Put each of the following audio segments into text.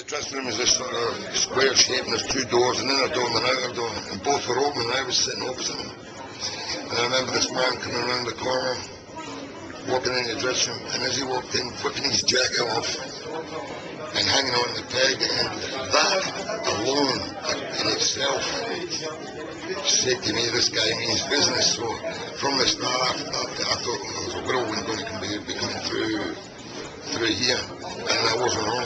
dressing room is this sort of square shape, and there's two doors, an inner door and an outer door, and both were open, and I was sitting opposite them. And I remember this man coming around the corner, walking into the dressing room, and as he walked in, flipping his jacket off and hanging on the peg, and that alone in itself said to me, this guy means business. So from the start, I thought there was a whirlwind going to be coming through here, and I wasn't wrong.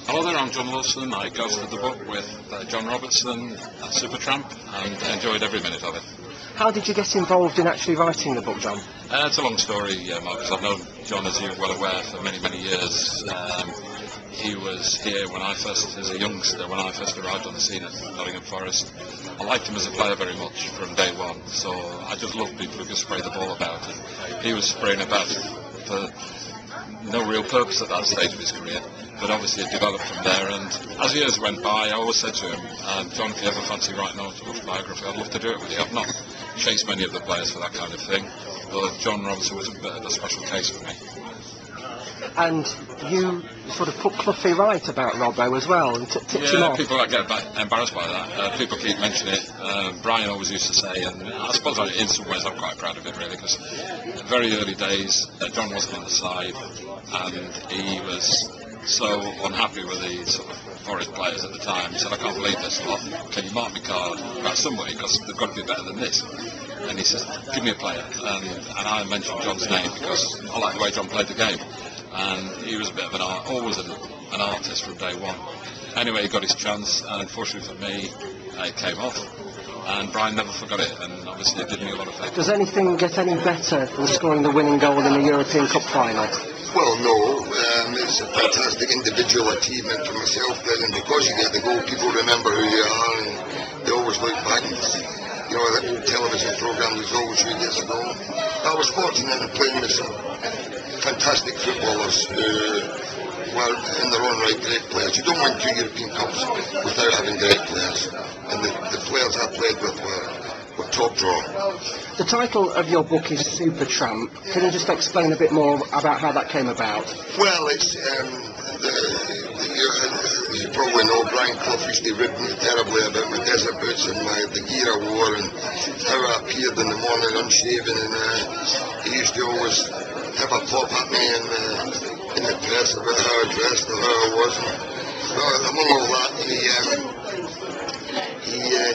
Hello there, I'm John Wilson. I ghosted the book with John Robertson at Supertramp and enjoyed every minute of it. How did you get involved in actually writing the book, John? It's a long story, Mark, because I've known John, as you're well aware, for many, many years. He was here when I first, as a youngster, when I first arrived on the scene at Nottingham Forest. I liked him as a player very much from day one, so I just loved people who could spray the ball about. And he was spraying about for no real purpose at that stage of his career, but obviously it developed from there. And as years went by, I always said to him, John, if you ever fancy writing an autobiography, I'd love to do it with you. I've not chased many of the players for that kind of thing, but John Robertson was a bit of a special case for me. And you sort of put Clough right about Robbo as well, and tipped him off. People get embarrassed by that. People keep mentioning it. Brian always used to say, and I suppose in some ways I'm quite proud of it really, because very early days, John wasn't on the side, and he was so unhappy with the sort of Forest players at the time. He said, I can't believe this lot. Can you mark my card about somebody, because they've got to be better than this. And he says, give me a player. And I mentioned John's name because I like the way John played the game. And he was a bit of always an artist from day one. Anyway, he got his chance, and unfortunately for me, it came off. And Brian never forgot it, and obviously it did me a lot of favour. Does anything get any better than scoring the winning goal in the European Cup final? Well, no. It's a fantastic individual achievement for myself, and because you get the goal, people remember who you are, and they always look back. You know, that old television programme, there's always who gets the goal. I was fortunate in playing with some fantastic footballers who were in their own right great players. You don't win 2 European Cups without having great players, and the players I played with were top draw. The title of your book is Supertramp. Can you just explain a bit more about how that came about? Well, it's as you probably know, Brian Clough used to rib me terribly about my desert boots and the gear I wore and how I appeared in the morning unshaven, and he used to always have a pop at me in the press about how I dressed or how I was. And among all that, he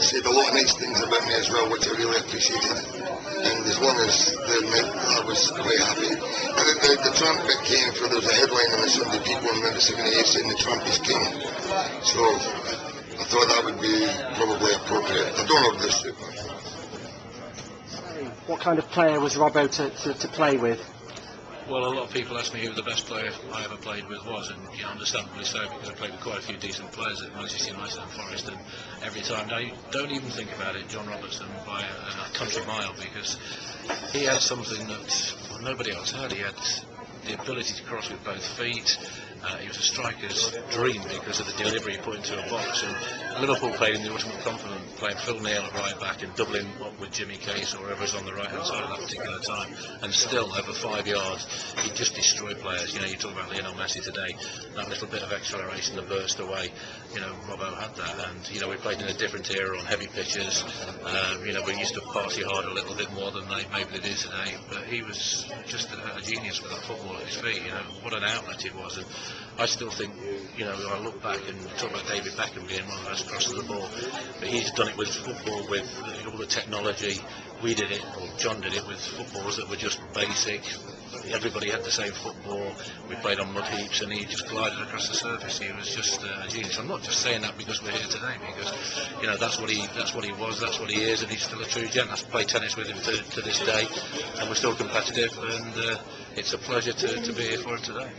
said a lot of nice things about me as well, which I really appreciated. And as long as I was quite happy. And the Tramp bit came for, there was a headline in the Sunday People in 1978 saying the Tramp is king. So I thought that would be probably appropriate. I don't know if this super. What kind of player was Robbo to play with? Well, a lot of people ask me who the best player I ever played with was, and understandably so, because I played with quite a few decent players at Manchester United and Forest, and every time, now you don't even think about it, John Robertson by a country mile, because he had something that nobody else had. He had the ability to cross with both feet. He was a striker's dream because of the delivery he put into a box, and Liverpool played in the ultimate compliment, playing Phil Neal at right back and doubling up with Jimmy Case or whoever's on the right hand side at that particular time, and still over 5 yards he just destroyed players. You talk about Lionel Messi today, that little bit of acceleration, the burst away, Robbo had that, and we played in a different era on heavy pitches. We used to party hard a little bit more than maybe they do today, but he was just a genius with that football at his feet. What an outlet it was. And I still think, I look back and talk about David Beckham being one of the best crossers of the ball, but he's done it with football, with all the technology. We did it, or John did it, with footballs that were just basic. Everybody had the same football. We played on mud heaps, and he just glided across the surface. He was just a genius. I'm not just saying that because we're here today, because that's what he was, that's what he is, and he's still a true gent. I play tennis with him to this day, and we're still competitive, and it's a pleasure to be here for him today.